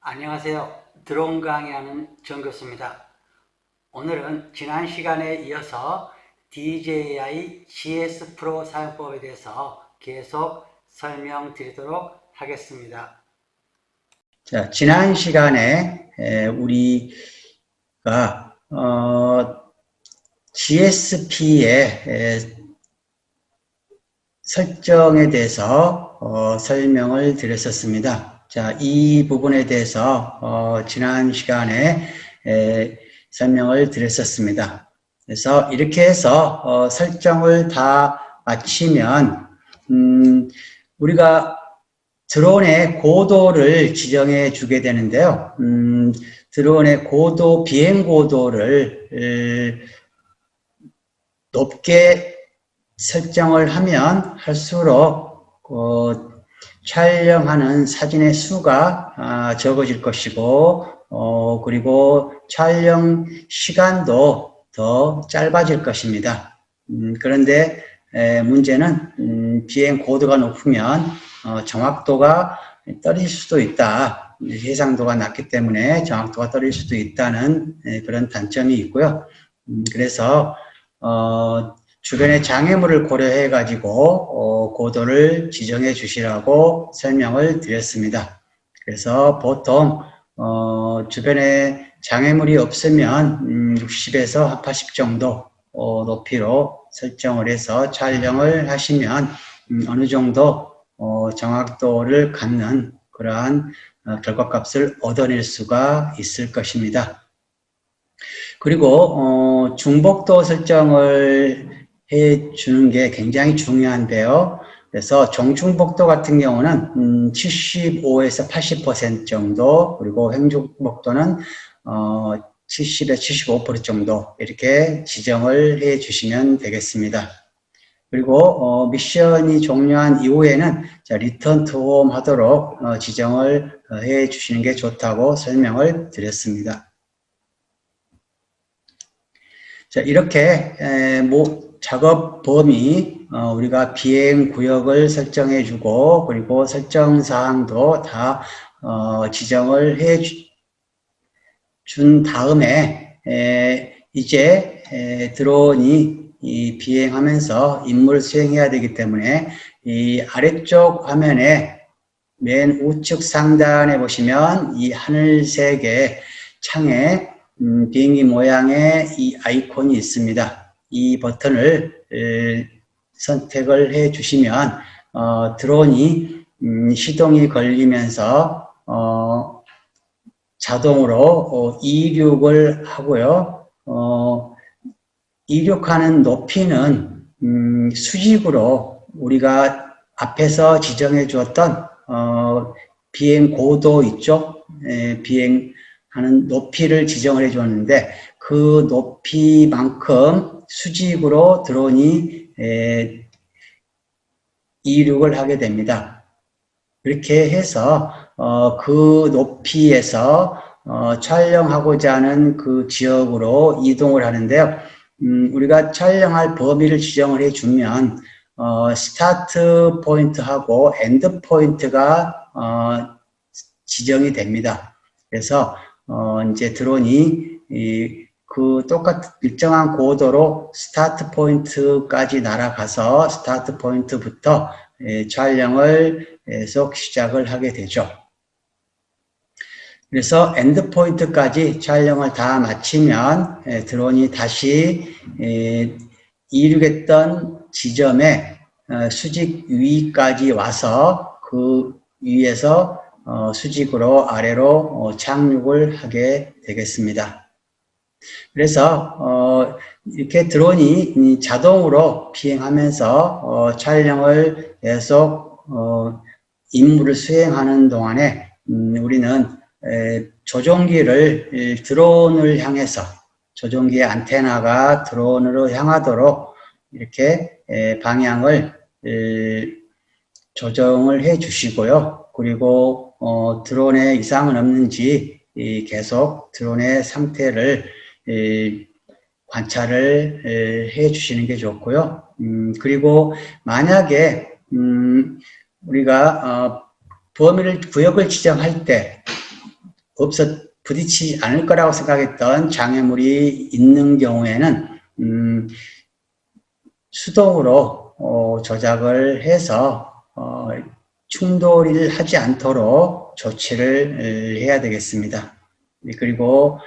안녕하세요. 드론 강의하는 정 교수입니다. 오늘은 지난 시간에 이어서 DJI GS 프로 사용법에 대해서 계속 설명드리도록 하겠습니다. 자, 지난 시간에 우리가 GSP의 설정에 대해서 설명을 드렸었습니다. 자, 이 부분에 대해서 지난 시간에 설명을 드렸었습니다. 그래서 이렇게 해서 설정을 다 마치면 우리가 드론의 고도를 지정해 주게 되는데요. 드론의 고도, 비행 고도를 높게 설정을 하면 할수록 촬영하는 사진의 수가 적어질 것이고 그리고 촬영 시간도 더 짧아질 것입니다. 그런데 문제는 비행 고도가 높으면 정확도가 떨어질 수도 있다. 해상도가 낮기 때문에 정확도가 떨어질 수도 있다는 그런 단점이 있고요. 그래서 주변의 장애물을 고려해 가지고 고도를 지정해 주시라고 설명을 드렸습니다. 그래서 보통 주변에 장애물이 없으면 60에서 80 정도 높이로 설정을 해서 촬영을 하시면 어느 정도 정확도를 갖는 그러한 결과값을 얻어낼 수가 있을 것입니다. 그리고 중복도 설정을 해주는 게 굉장히 중요한데요. 그래서 정중복도 같은 경우는 75에서 80% 정도, 그리고 횡중복도는 70에서 75% 정도 이렇게 지정을 해 주시면 되겠습니다. 그리고 미션이 종료한 이후에는 리턴 투 홈 하도록 지정을 해 주시는 게 좋다고 설명을 드렸습니다. 자, 이렇게 작업 범위, 우리가 비행 구역을 설정해 주고, 그리고 설정 사항도 다 지정을 해 준 다음에 이제 드론이 비행하면서 임무를 수행해야 되기 때문에 이 아래쪽 화면에 맨 우측 상단에 보시면 이 하늘색의 창에 비행기 모양의 이 아이콘이 있습니다. 이 버튼을 선택을 해 주시면 드론이 시동이 걸리면서 자동으로 이륙을 하고요. 이륙하는 높이는 수직으로 우리가 앞에서 지정해 주었던 비행 고도 있죠? 비행하는 높이를 지정을 해 주었는데 그 높이만큼 수직으로 드론이 이륙을 하게 됩니다. 그렇게 해서 그 높이에서 촬영하고자 하는 그 지역으로 이동을 하는데요. 우리가 촬영할 범위를 지정을 해주면 스타트 포인트하고 엔드 포인트가 지정이 됩니다. 그래서 이제 드론이 그 똑같은 일정한 고도로 스타트 포인트까지 날아가서 스타트 포인트부터 촬영을 계속 시작을 하게 되죠. 그래서 엔드 포인트까지 촬영을 다 마치면 드론이 다시 이륙했던 지점에 수직 위까지 와서 그 위에서 수직으로 아래로 착륙을 하게 되겠습니다. 그래서 이렇게 드론이 자동으로 비행하면서 촬영을 계속 임무를 수행하는 동안에 우리는 조종기를 드론을 향해서 조종기의 안테나가 드론으로 향하도록 이렇게 방향을 조정을 해 주시고요. 그리고 드론에 이상은 없는지 계속 드론의 상태를 관찰을 해 주시는 게 좋고요. 그리고 만약에 우리가 구역을 지정할 때 부딪히지 않을 거라고 생각했던 장애물이 있는 경우에는 수동으로 조작을 해서 충돌을 하지 않도록 조치를 해야 되겠습니다. 그리고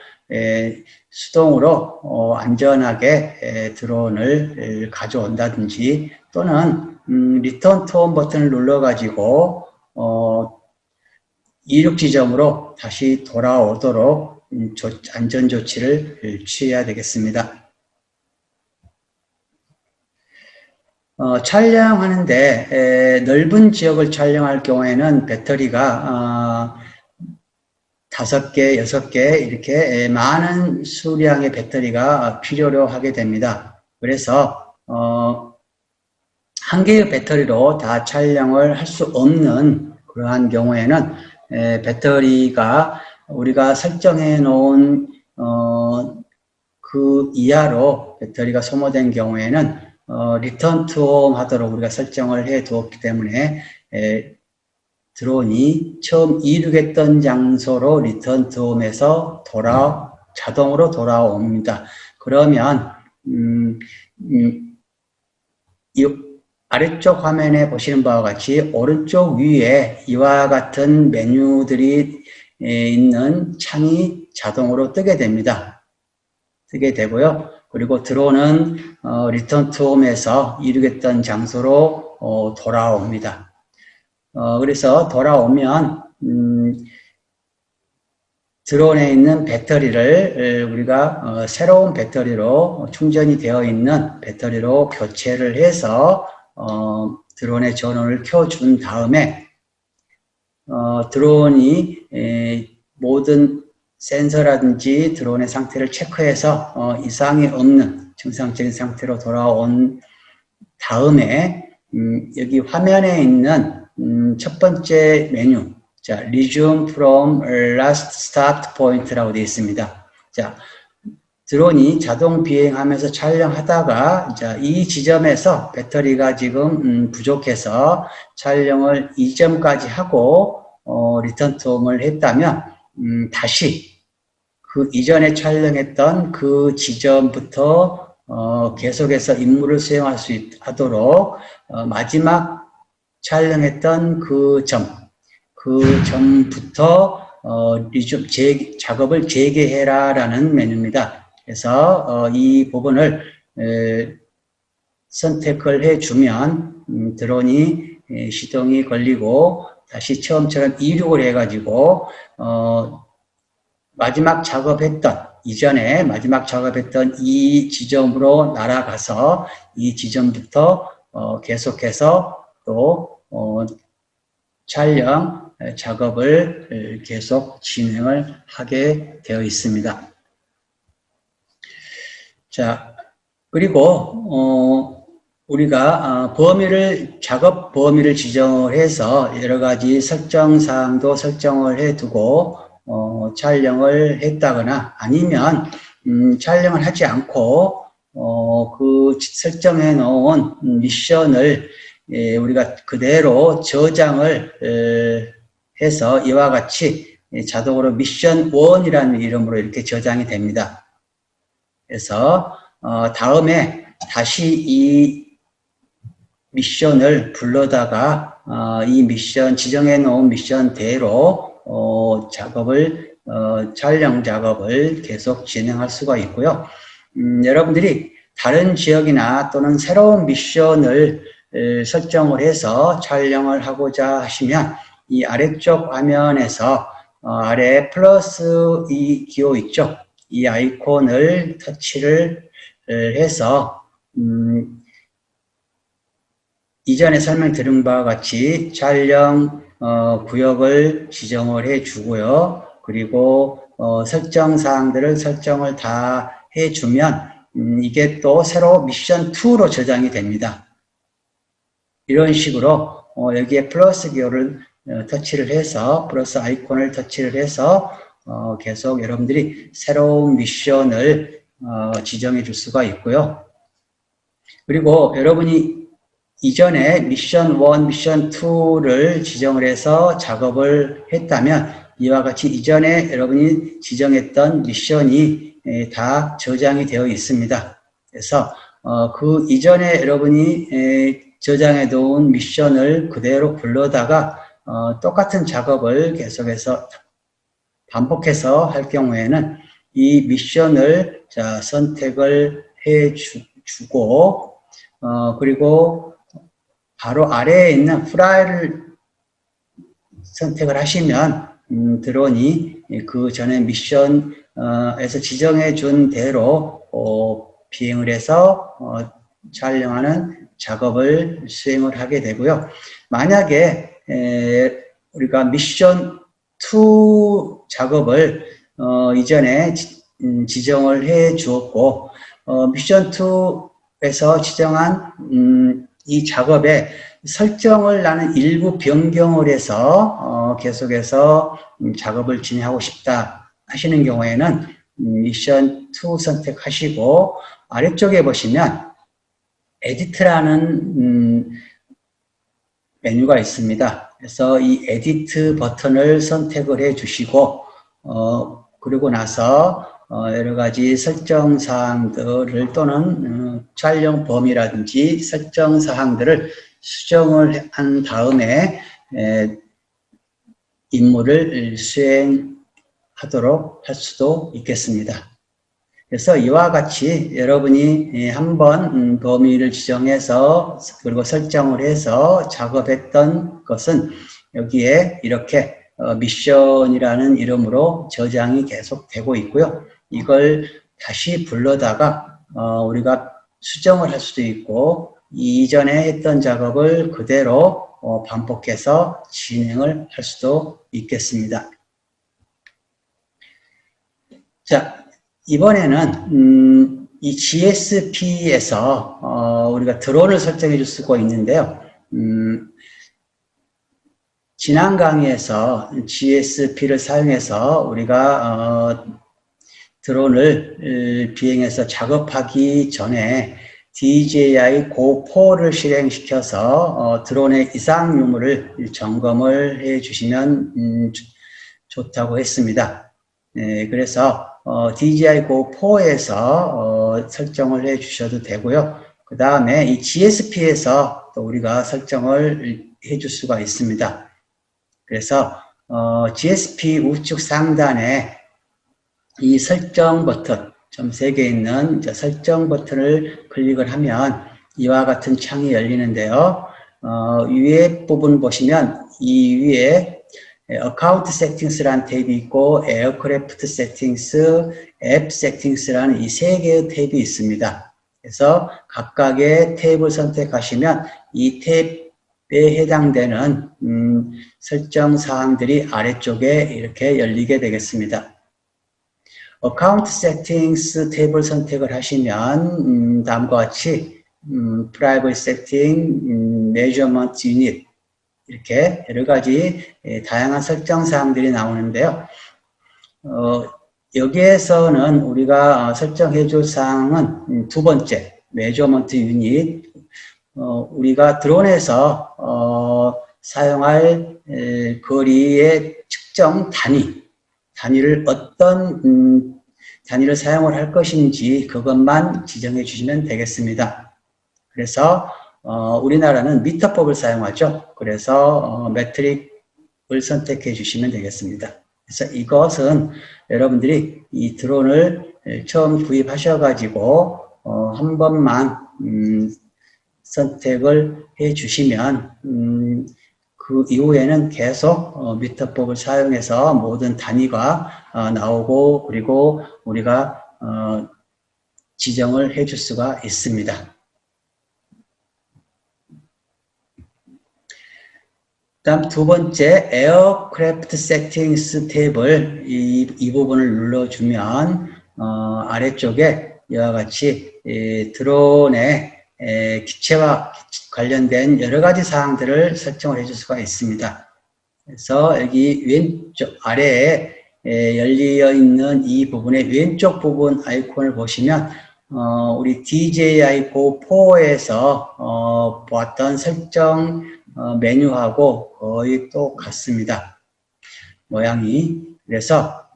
수동으로 안전하게 드론을 가져온다든지 또는 리턴 투 홈 버튼을 눌러가지고 이륙 지점으로 다시 돌아오도록 안전조치를 취해야 되겠습니다. 촬영하는데 넓은 지역을 촬영할 경우에는 배터리가 5개, 6개 이렇게 많은 수량의 배터리가 필요로 하게 됩니다. 그래서 한 개의 배터리로 다 촬영을 할 수 없는 그러한 경우에는 배터리가 우리가 설정해 놓은 그 이하로 배터리가 소모된 경우에는 리턴 투 홈 하도록 우리가 설정을 해 두었기 때문에 드론이 처음 이륙했던 장소로 리턴 투 홈에서 자동으로 돌아옵니다. 그러면 이 아래쪽 화면에 보시는 바와 같이 오른쪽 위에 이와 같은 메뉴들이 있는 창이 자동으로 뜨게 됩니다. 뜨게 되고요. 그리고 드론은 리턴 투 홈에서 이륙했던 장소로 돌아옵니다. 그래서 돌아오면 드론에 있는 배터리를 우리가 새로운 배터리로 충전이 되어 있는 배터리로 교체를 해서 드론의 전원을 켜준 다음에 드론이 모든 센서라든지 드론의 상태를 체크해서 이상이 없는 정상적인 상태로 돌아온 다음에 여기 화면에 있는 첫 번째 메뉴, 자, resume from last start point라고 되어 있습니다. 자, 드론이 자동 비행하면서 촬영하다가 이 지점에서 배터리가 지금 부족해서 촬영을 이 점까지 하고 리턴 투 홈을 했다면 다시 그 이전에 촬영했던 그 지점부터 계속해서 임무를 수행할 수 하도록 마지막 촬영했던 그 점부터 작업을 재개해라라는 메뉴입니다. 그래서 이 부분을 선택을 해주면 드론이 시동이 걸리고 다시 처음처럼 이륙을 해가지고 이전에 마지막 작업했던 이 지점으로 날아가서 이 지점부터 계속해서 또 촬영 작업을 계속 진행을 하게 되어 있습니다. 자, 그리고 우리가 작업 범위를 지정을 해서 여러 가지 설정 사항도 설정을 해두고 촬영을 했다거나 아니면 촬영을 하지 않고 그 설정해 놓은 미션을 우리가 그대로 저장을 해서 이와 같이 자동으로 미션 1이라는 이름으로 이렇게 저장이 됩니다. 그래서 다음에 다시 이 미션을 불러다가 이 미션 지정해 놓은 미션대로 촬영 작업을 계속 진행할 수가 있고요. 여러분들이 다른 지역이나 또는 새로운 미션을 설정을 해서 촬영을 하고자 하시면 이 아래쪽 화면에서 아래 플러스 이 기호 있죠? 이 아이콘을 터치를 해서 이전에 설명드린 바와 같이 촬영 구역을 지정을 해 주고요. 그리고 설정 사항들을 설정을 다 해주면 이게 또 새로 미션 2로 저장이 됩니다. 이런 식으로 여기에 플러스 기호를 터치를 해서 플러스 아이콘을 터치를 해서 계속 여러분들이 새로운 미션을 지정해 줄 수가 있고요. 그리고 여러분이 이전에 미션 1, 미션 2를 지정을 해서 작업을 했다면 이와 같이 이전에 여러분이 지정했던 미션이 다 저장이 되어 있습니다. 그래서 그 이전에 여러분이 저장해 놓은 미션을 그대로 불러다가 똑같은 작업을 계속해서 반복해서 할 경우에는 이 미션을 선택을 해 주고 그리고 바로 아래에 있는 프라이를 선택을 하시면 드론이 그 전에 미션에서 지정해 준 대로 비행을 해서 촬영하는 작업을 수행을 하게 되고요. 만약에 우리가 미션 2 작업을 이전에 지정을 해 주었고 미션 2에서 지정한 이 작업에 설정을 나는 일부 변경을 해서 계속해서 작업을 진행하고 싶다 하시는 경우에는 미션 2 선택하시고 아래쪽에 보시면 에디트라는 메뉴가 있습니다. 그래서 이 에디트 버튼을 선택을 해 주시고 그리고 나서 여러 가지 설정 사항들을 또는 촬영 범위라든지 설정 사항들을 수정을 한 다음에 임무를 수행하도록 할 수도 있겠습니다. 그래서 이와 같이 여러분이 한번 범위를 지정해서 그리고 설정을 해서 작업했던 것은 여기에 이렇게 미션이라는 이름으로 저장이 계속 되고 있고요. 이걸 다시 불러다가 우리가 수정을 할 수도 있고 이전에 했던 작업을 그대로 반복해서 진행을 할 수도 있겠습니다. 자, 이번에는 이 GSP에서 우리가 드론을 설정해 줄 수가 있는데요. 지난 강의에서 GSP를 사용해서 우리가 드론을 비행해서 작업하기 전에 DJI Go4를 실행시켜서 드론의 이상 유무를 점검을 해 주시면 좋다고 했습니다. 그래서 DJI Go4에서 설정을 해 주셔도 되고요. 그 다음에 이 GSP에서 또 우리가 설정을 해 줄 수가 있습니다. 그래서 GSP 우측 상단에 이 설정 버튼 점 3개 있는 설정 버튼을 클릭을 하면 이와 같은 창이 열리는데요. 위에 부분 보시면 이 위에 어카운트 세팅스라는 탭이 있고 에어크래프트 세팅스, 앱 세팅스라는 이 3개의 탭이 있습니다. 그래서 각각의 탭을 선택하시면 이 탭에 해당되는 설정 사항들이 아래쪽에 이렇게 열리게 되겠습니다. 어카운트 세팅스 탭을 선택을 하시면 다음과 같이 프라이버시 세팅, 메저먼트 유닛 이렇게 여러 가지 다양한 설정 사항들이 나오는데요. 여기에서는 우리가 설정해 줄 사항은 두 번째, 메저먼트 유닛. 우리가 드론에서 사용할 거리의 측정 단위를 어떤 단위를 사용을 할 것인지 그것만 지정해 주시면 되겠습니다. 그래서 우리나라는 미터법을 사용하죠. 그래서 메트릭을 선택해 주시면 되겠습니다. 그래서 이것은 여러분들이 이 드론을 처음 구입하셔가지고 한 번만 선택을 해 주시면 그 이후에는 계속 미터법을 사용해서 모든 단위가 나오고 그리고 우리가 지정을 해 줄 수가 있습니다. 다음 두 번째 에어크래프트 세팅스 탭을 이 부분을 눌러주면 아래쪽에 이와 같이 드론의 기체와 관련된 여러 가지 사항들을 설정을 해줄 수가 있습니다. 그래서 여기 왼쪽 아래에 열려 있는 이 부분의 왼쪽 부분 아이콘을 보시면 우리 DJI Go4에서 보았던 설정 메뉴하고 거의 똑같습니다. 모양이. 그래서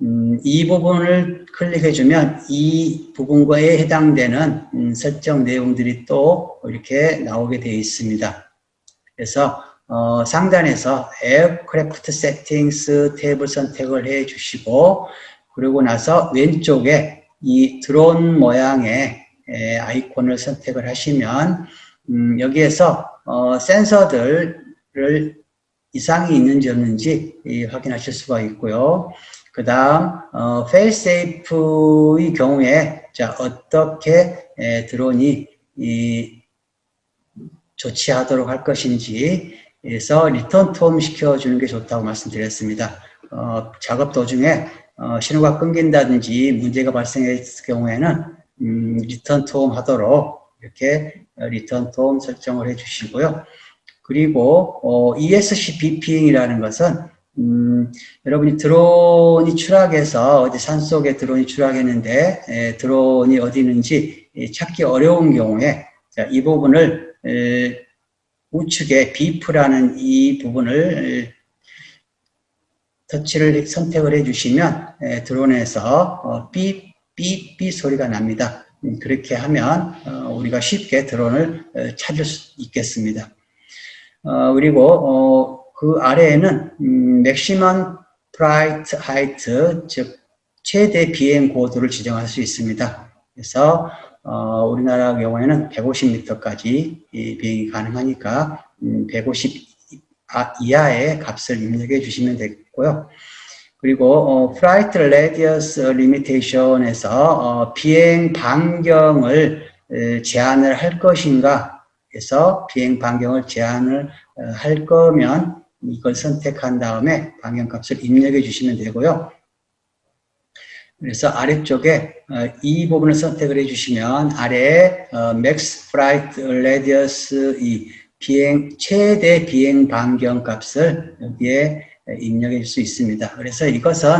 이 부분을 클릭해주면 이 부분과에 해당되는 설정 내용들이 또 이렇게 나오게 되어 있습니다. 그래서 상단에서 에어크래프트 세팅스 탭을 선택을 해 주시고, 그리고 나서 왼쪽에 이 드론 모양의 아이콘을 선택을 하시면 여기에서 센서들을 이상이 있는지 없는지 확인하실 수가 있고요. 그 다음 페일세이프의 경우에 자 어떻게 드론이 조치하도록 할 것인지 해서 리턴 톰 시켜주는 게 좋다고 말씀드렸습니다. 작업 도중에 신호가 끊긴다든지 문제가 발생했을 경우에는 리턴 톰 하도록 이렇게 리턴 톰 설정을 해 주시고요. 그리고 ESC 비핑이라는 것은 여러분이 드론이 추락해서 어디 산속에 드론이 추락했는데 드론이 어디 있는지 찾기 어려운 경우에 자, 이 부분을 우측에 비프라는 이 부분을 터치를 선택을 해주시면 드론에서 삐 소리가 납니다. 그렇게 하면 우리가 쉽게 드론을 찾을 수 있겠습니다. 그리고 그 아래에는 maximum flight height, 즉 최대 비행 고도를 지정할 수 있습니다. 그래서 우리나라 경우에는 150m까지 비행이 가능하니까 150 이하의 값을 입력해 주시면 되겠고요. 그리고 Flight Radius Limitation에서 비행 반경을 제한을 할 것인가 해서 비행 반경을 제한을 할 거면 이걸 선택한 다음에 반경값을 입력해 주시면 되고요. 그래서 아래쪽에 이 부분을 선택을 해주시면 아래에 Max Flight Radius 이 최대 비행 반경 값을 여기에 입력해 줄 수 있습니다. 그래서 이것은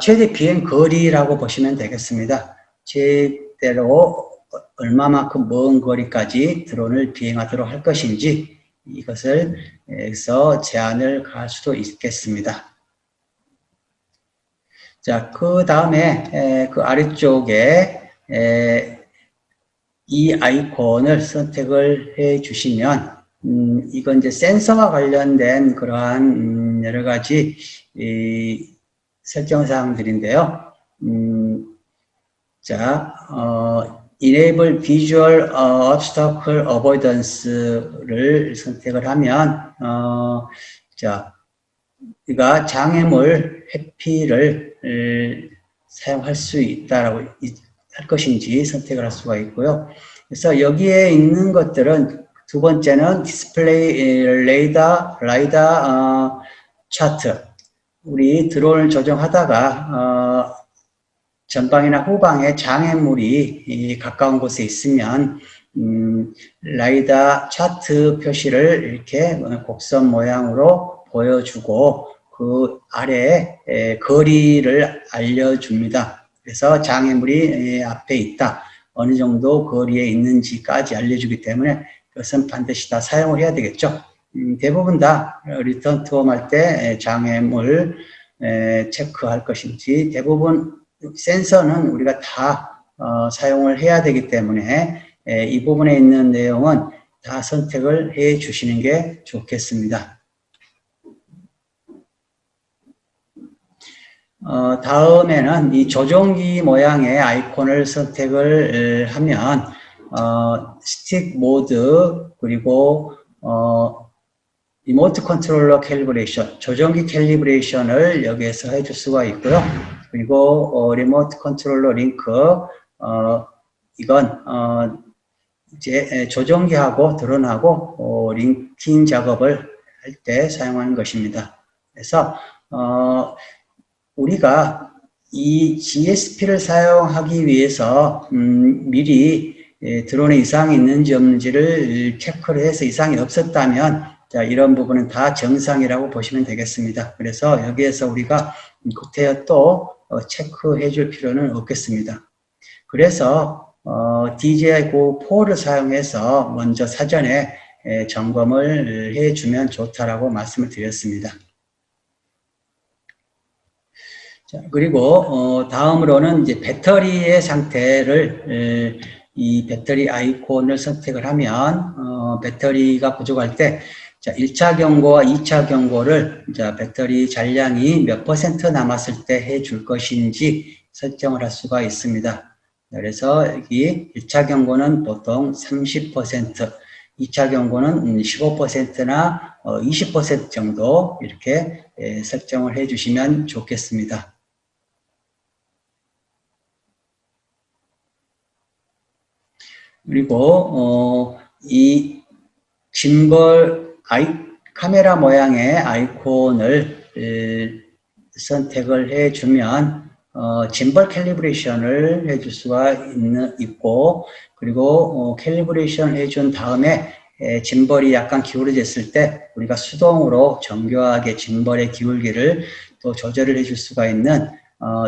최대 비행 거리라고 보시면 되겠습니다. 최대로 얼마만큼 먼 거리까지 드론을 비행하도록 할 것인지 이것을 여기서 제한을 갈 수도 있겠습니다. 자, 그 다음에 그 아래쪽에 이 아이콘을 선택을 해 주시면 이건 이제 센서와 관련된 그러한 여러 가지 설정 사항들인데요. 자, Enable Visual Obstacle Avoidance를 선택을 하면 자, 우리가 장애물 회피를 사용할 수 있다라고 할 것인지 선택을 할 수가 있고요. 그래서 여기에 있는 것들은 두 번째는 디스플레이 라이다 차트. 우리 드론을 조정하다가 전방이나 후방에 장애물이 가까운 곳에 있으면 라이다 차트 표시를 이렇게 곡선 모양으로 보여주고 그 아래에 거리를 알려줍니다. 그래서 장애물이 앞에 있다. 어느 정도 거리에 있는지까지 알려주기 때문에 그것은 반드시 다 사용을 해야 되겠죠. 대부분 다 리턴 투어 할 때 장애물 체크할 것인지 대부분 센서는 우리가 다 사용을 해야 되기 때문에 이 부분에 있는 내용은 다 선택을 해 주시는 게 좋겠습니다. 다음에는 이 조종기 모양의 아이콘을 선택을 하면 스틱 모드 그리고 리모트 컨트롤러 캘리브레이션, 조종기 캘리브레이션을 여기에서 해줄 수가 있고요. 그리고 리모트 컨트롤러 링크, 이건 이제 조종기하고 드론하고 링킹 작업을 할 때 사용하는 것입니다. 그래서 우리가 이 GSP를 사용하기 위해서 미리 드론에 이상이 있는지 없는지를 체크를 해서 이상이 없었다면 자, 이런 부분은 다 정상이라고 보시면 되겠습니다. 그래서 여기에서 우리가 구태여 또 체크해 줄 필요는 없겠습니다. 그래서 DJI Go4를 사용해서 먼저 사전에 점검을 해주면 좋다라고 말씀을 드렸습니다. 자, 그리고 다음으로는 이제 배터리의 상태를 이 배터리 아이콘을 선택을 하면 배터리가 부족할 때 자, 1차 경고와 2차 경고를 자, 배터리 잔량이 몇 % 남았을 때 해줄 것인지 설정을 할 수가 있습니다. 그래서 여기 1차 경고는 보통 30%, 2차 경고는 15%나 20% 정도 이렇게 설정을 해주시면 좋겠습니다. 그리고 이 짐벌 카메라 모양의 아이콘을 선택을 해주면 짐벌 캘리브레이션을 해줄 수가 있고 그리고 캘리브레이션 해준 다음에 짐벌이 약간 기울어졌을 때 우리가 수동으로 정교하게 짐벌의 기울기를 또 조절을 해줄 수가 있는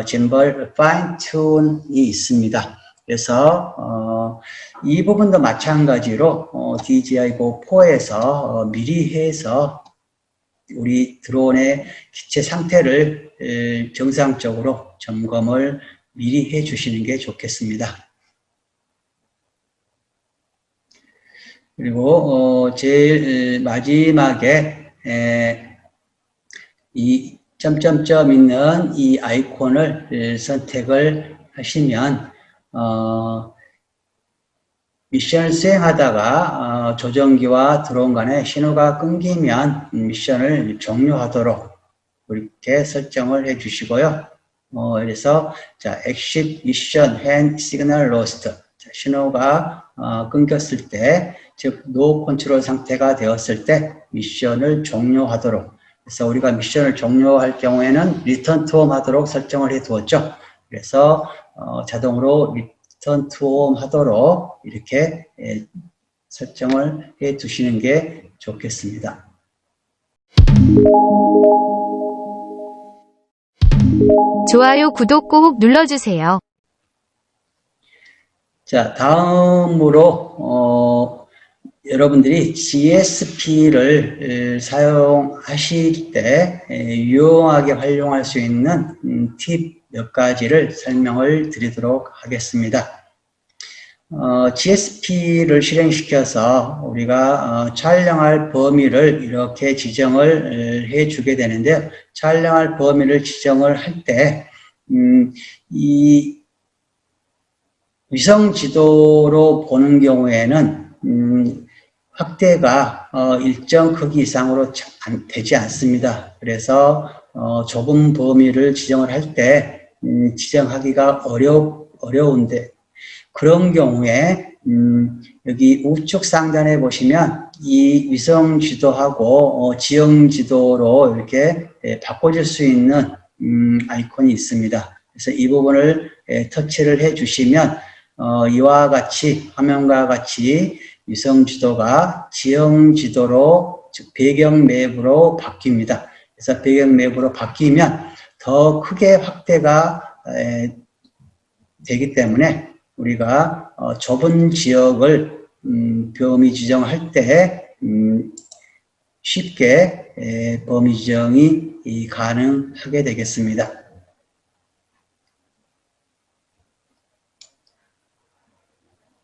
짐벌 파인 튠이 있습니다. 그래서 이 부분도 마찬가지로 DJI Go4에서 미리 해서 우리 드론의 기체 상태를 정상적으로 점검을 미리 해 주시는 게 좋겠습니다. 그리고 제일 마지막에 이 점점점 있는 이 아이콘을 선택을 하시면 미션을 수행하다가 조종기와 드론 간의 신호가 끊기면 미션을 종료하도록 이렇게 설정을 해 주시고요. 그래서 자, exit mission when signal lost. 자, 신호가 끊겼을 때, 즉 노 컨트롤 상태가 되었을 때 미션을 종료하도록. 그래서 우리가 미션을 종료할 경우에는 return to home 하도록 설정을 해 두었죠. 그래서 자동으로 return to home 하도록 이렇게 설정을 해 두시는 게 좋겠습니다. 좋아요, 구독 꼭 눌러주세요. 자, 다음으로 여러분들이 GSP를 사용하실 때 유용하게 활용할 수 있는 팁 몇 가지를 설명을 드리도록 하겠습니다. GSP를 실행시켜서 우리가 촬영할 범위를 이렇게 지정을 해주게 되는데요. 촬영할 범위를 지정을 할 때 이 위성 지도로 보는 경우에는 확대가 일정 크기 이상으로 되지 않습니다. 그래서 좁은 범위를 지정을 할 때 지정하기가 어려운데 그런 경우에 여기 우측 상단에 보시면 이 위성 지도하고 지형 지도로 이렇게 바꿔줄 수 있는 아이콘이 있습니다. 그래서 이 부분을 터치를 해 주시면 이와 같이 화면과 같이 위성 지도가 지형 지도로 즉 배경 맵으로 바뀝니다. 그래서 배경 맵으로 바뀌면 더 크게 확대가 되기 때문에 우리가 좁은 지역을 범위 지정할 때 쉽게 범위 지정이 가능하게 되겠습니다.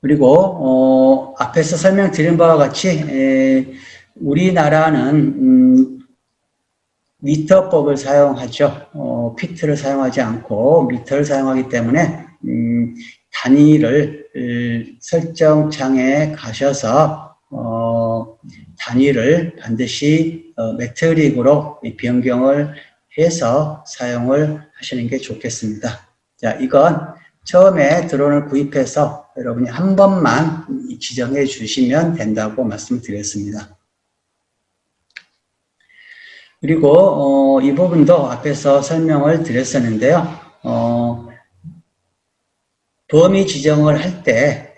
그리고 앞에서 설명드린 바와 같이 우리나라는 미터법을 사용하죠. 피트를 사용하지 않고 미터를 사용하기 때문에 단위를 설정창에 가셔서 단위를 반드시 메트릭으로 변경을 해서 사용을 하시는 게 좋겠습니다. 자, 이건 처음에 드론을 구입해서 여러분이 한 번만 지정해 주시면 된다고 말씀드렸습니다. 그리고 이 부분도 앞에서 설명을 드렸었는데요. 범위 지정을 할 때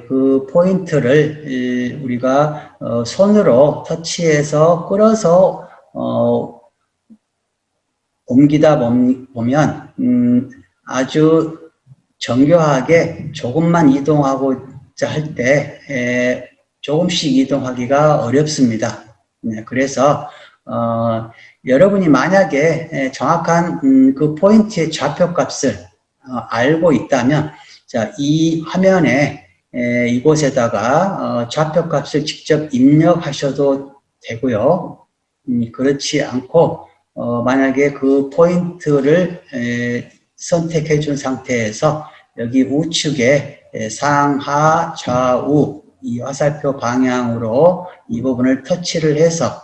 그 포인트를 우리가 손으로 터치해서 끌어서 옮기다 보면 아주 정교하게 조금만 이동하고자 할 때 조금씩 이동하기가 어렵습니다. 네, 그래서 여러분이 만약에 정확한 그 포인트의 좌표값을 알고 있다면, 자, 이 화면에 이곳에다가 좌표값을 직접 입력하셔도 되고요. 그렇지 않고 만약에 그 포인트를 선택해 준 상태에서 여기 우측에 상하 좌우 이 화살표 방향으로 이 부분을 터치를 해서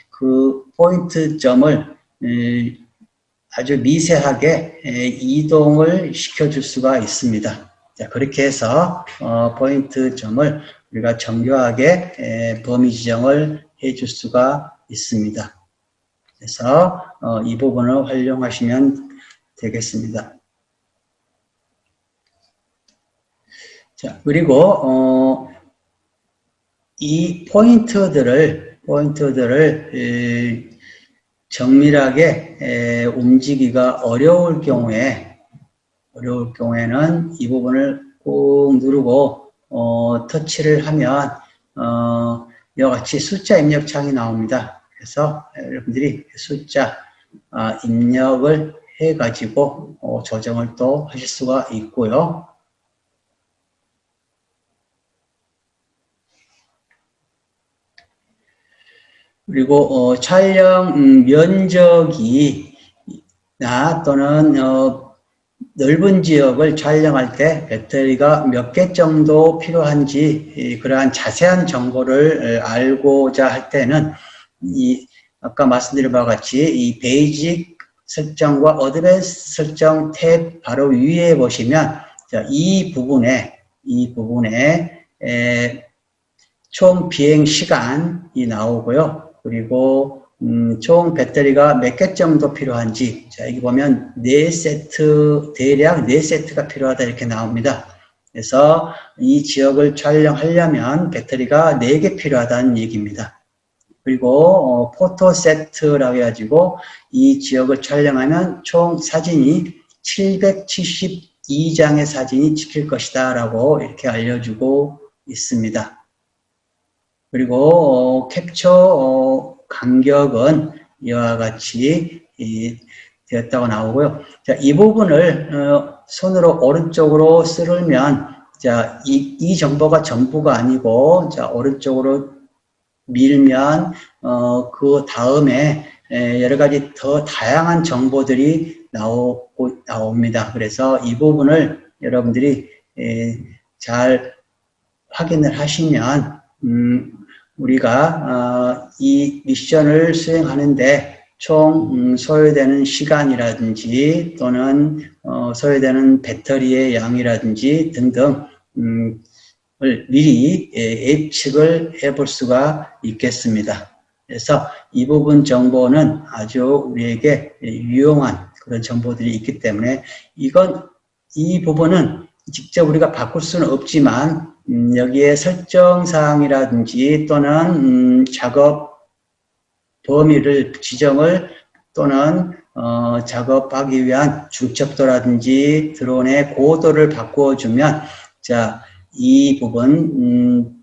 그 포인트 점을 아주 미세하게 이동을 시켜줄 수가 있습니다. 자, 그렇게 해서 포인트 점을 우리가 정교하게 범위 지정을 해줄 수가 있습니다. 그래서 이 부분을 활용하시면 되겠습니다. 자, 그리고 이 포인트들을 정밀하게 움직이기가 어려울 경우에는 이 부분을 꾹 누르고 터치를 하면 이와 같이 숫자 입력 창이 나옵니다. 그래서 여러분들이 숫자 입력을 해가지고 조정을 또 하실 수가 있고요. 그리고 촬영 면적이나 또는 넓은 지역을 촬영할 때 배터리가 몇 개 정도 필요한지 그러한 자세한 정보를 알고자 할 때는 아까 말씀드린 바와 같이 이 베이직 설정과 어드밴스 설정 탭 바로 위에 보시면 이 부분에 총 비행 시간이 나오고요. 그리고 총 배터리가 몇 개 정도 필요한지, 자, 여기 보면 대략 4세트가 필요하다 이렇게 나옵니다. 그래서 이 지역을 촬영하려면 배터리가 4개 필요하다는 얘기입니다. 그리고 포토 세트라고 해가지고 이 지역을 촬영하면 총 사진이 772장의 사진이 찍힐 것이다 라고 이렇게 알려주고 있습니다. 그리고 캡처 간격은 이와 같이 되었다고 나오고요. 자, 이 부분을 손으로 오른쪽으로 쓸면, 자, 이 정보가 전부가 아니고, 자, 오른쪽으로 밀면 그 다음에 여러 가지 더 다양한 정보들이 나옵니다. 그래서 이 부분을 여러분들이 잘 확인을 하시면 우리가 이 미션을 수행하는데 총 소요되는 시간이라든지 또는 소요되는 배터리의 양이라든지 등등을 미리 예측을 해볼 수가 있겠습니다. 그래서 이 부분 정보는 아주 우리에게 유용한 그런 정보들이 있기 때문에 이 부분은 직접 우리가 바꿀 수는 없지만 여기에 설정사항이라든지 또는 작업 범위를 지정을 또는 작업하기 위한 중첩도라든지 드론의 고도를 바꿔주면, 자, 이 부분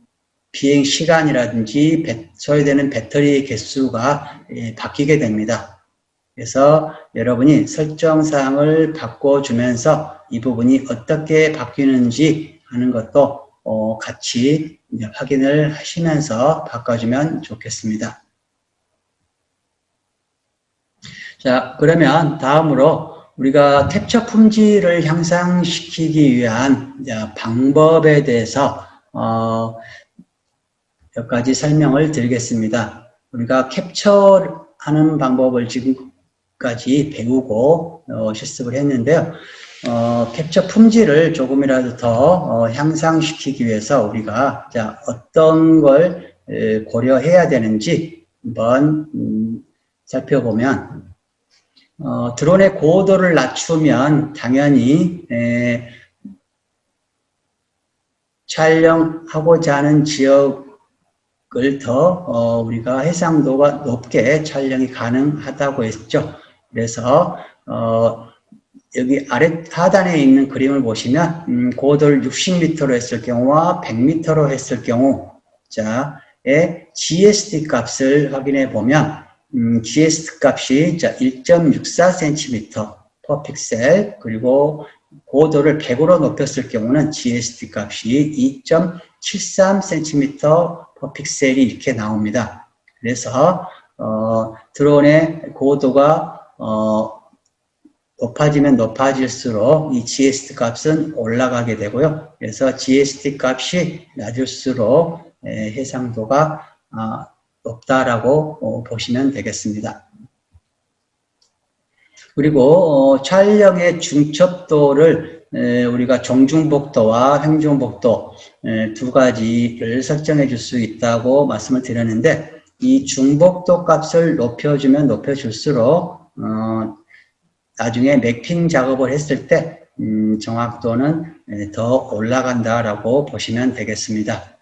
비행 시간이라든지 소요되는 배터리 개수가 바뀌게 됩니다. 그래서 여러분이 설정사항을 바꿔주면서 이 부분이 어떻게 바뀌는지 하는 것도 같이 확인을 하시면서 바꿔주면 좋겠습니다. 자, 그러면 다음으로 우리가 캡처 품질을 향상시키기 위한 방법에 대해서 몇 가지 설명을 드리겠습니다. 우리가 캡처하는 방법을 지금까지 배우고 실습을 했는데요. 캡처 품질을 조금이라도 더 향상시키기 위해서 우리가 어떤 걸 고려해야 되는지 한번 살펴보면, 드론의 고도를 낮추면 당연히 촬영하고자 하는 지역을 더 우리가 해상도가 높게 촬영이 가능하다고 했죠. 그래서 여기 아래 하단에 있는 그림을 보시면 고도를 60m로 했을 경우와 100m로 했을 경우 자의 GST 값을 확인해 보면 GST 값이 1.64cm per 픽셀, 그리고 고도를 100으로 높였을 경우는 GST 값이 2.73cm per 픽셀이 이렇게 나옵니다. 그래서 드론의 고도가 높아지면 높아질수록 이 GST 값은 올라가게 되고요. 그래서 GST 값이 낮을수록 해상도가 높다라고 보시면 되겠습니다. 그리고 촬영의 중첩도를 우리가 정중복도와 행중복도 두 가지를 설정해 줄 수 있다고 말씀을 드렸는데, 이 중복도 값을 높여주면 높여줄수록 나중에 매핑 작업을 했을 때 정확도는 더 올라간다라고 보시면 되겠습니다.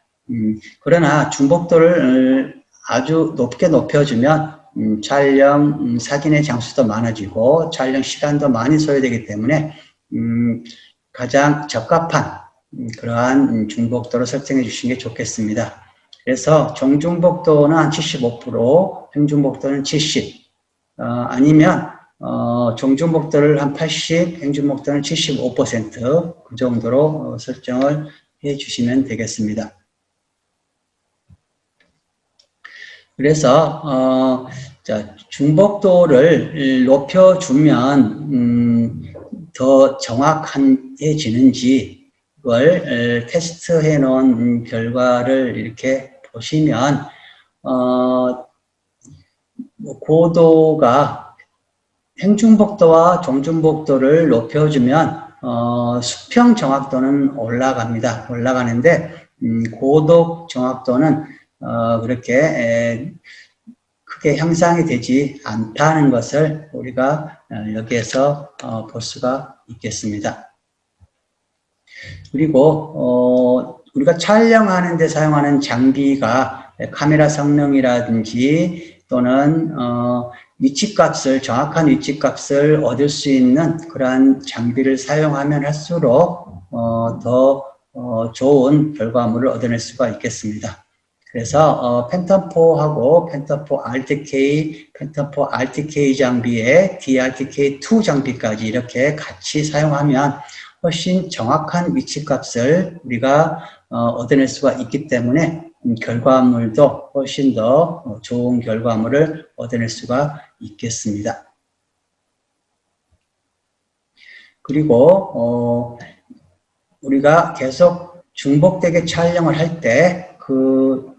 그러나 중복도를 아주 높게 높여주면 촬영 사진의 장수도 많아지고 촬영 시간도 많이 소요되기 때문에 가장 적합한 그러한 중복도를 설정해 주시는 게 좋겠습니다. 그래서 정중복도는 한 75%, 행중복도는 70, 아니면 정중복도를 한 80, 행중복도는 75%그 정도로 설정을 해 주시면 되겠습니다. 그래서 중복도를 높여주면 더 정확해지는지 를 테스트해 놓은 결과를 이렇게 보시면 고도가 행중복도와 정중복도를 높여주면 수평 정확도는 올라가는데 고도 정확도는 그렇게 크게 향상이 되지 않다는 것을 우리가 여기에서 볼 수가 있겠습니다. 그리고 우리가 촬영하는 데 사용하는 장비가 카메라 성능이라든지 또는 정확한 위치값을 얻을 수 있는 그러한 장비를 사용하면 할수록 더 좋은 결과물을 얻어낼 수가 있겠습니다. 그래서 팬텀4하고 팬텀4 RTK 장비에 DRTK2 장비까지 이렇게 같이 사용하면 훨씬 정확한 위치값을 우리가 얻어낼 수가 있기 때문에 결과물도 훨씬 더 좋은 결과물을 얻어낼 수가 있겠습니다. 그리고 우리가 계속 중복되게 촬영을 할 때 그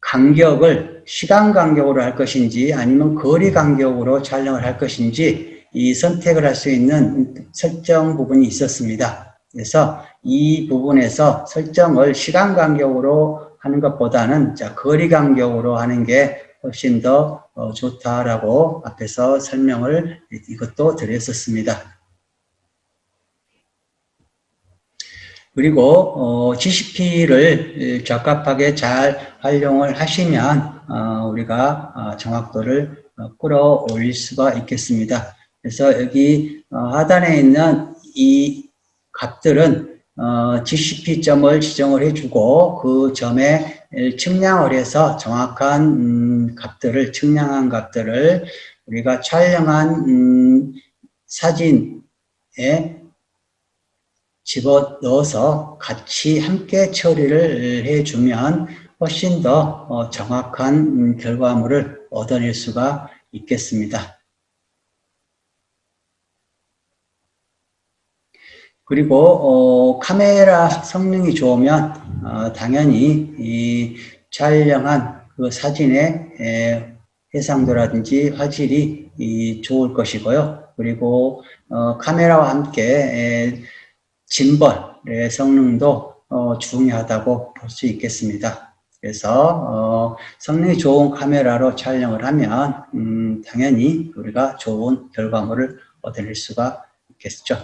간격을 시간 간격으로 할 것인지 아니면 거리 간격으로 촬영을 할 것인지 이 선택을 할 수 있는 설정 부분이 있었습니다. 그래서 이 부분에서 설정을 시간 간격으로 하는 것보다는 거리 간격으로 하는 게 훨씬 더 좋다라고 앞에서 설명을 이것도 드렸었습니다. 그리고 GCP를 적합하게 잘 활용을 하시면 우리가 정확도를 끌어올릴 수가 있겠습니다. 그래서 여기 하단에 있는 이 값들은 GCP점을 지정을 해주고 그 점에 측량을 해서 정확한 값들을, 측량한 값들을 우리가 촬영한 사진에 집어넣어서 같이 함께 처리를 해주면 훨씬 더 정확한 결과물을 얻어낼 수가 있겠습니다. 그리고 카메라 성능이 좋으면 당연히 이 촬영한 그 사진의 해상도라든지 화질이 좋을 것이고요. 그리고 카메라와 함께 짐벌의 성능도 중요하다고 볼 수 있겠습니다. 그래서 성능이 좋은 카메라로 촬영을 하면 당연히 우리가 좋은 결과물을 얻어낼 수가 있겠죠.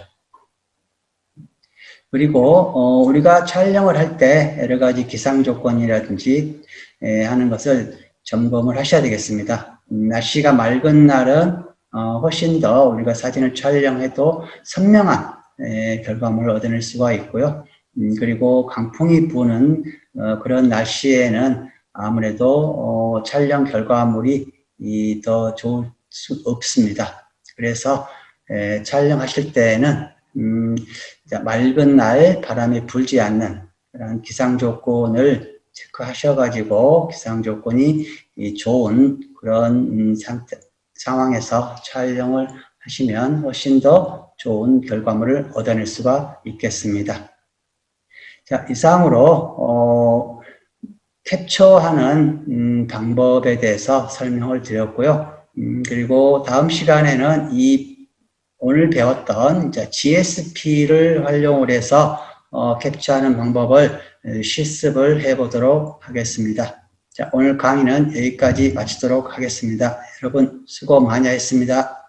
그리고 우리가 촬영을 할 때 여러 가지 기상 조건이라든지 하는 것을 점검을 하셔야 되겠습니다. 날씨가 맑은 날은 훨씬 더 우리가 사진을 촬영해도 선명한 결과물을 얻어낼 수가 있고요. 그리고 강풍이 부는 그런 날씨에는 아무래도 촬영 결과물이 더 좋을 수 없습니다. 그래서 촬영하실 때는 맑은 날 바람이 불지 않는 그런 기상 조건을 체크하셔가지고 기상 조건이 좋은 그런 상황에서 촬영을 하시면 훨씬 더 좋은 결과물을 얻어낼 수가 있겠습니다. 자, 이상으로 캡처하는 방법에 대해서 설명을 드렸고요. 그리고 다음 시간에는 오늘 배웠던 GSP를 활용을 해서 캡처하는 방법을 실습을 해보도록 하겠습니다. 자, 오늘 강의는 여기까지 마치도록 하겠습니다. 여러분 수고 많이 하셨습니다.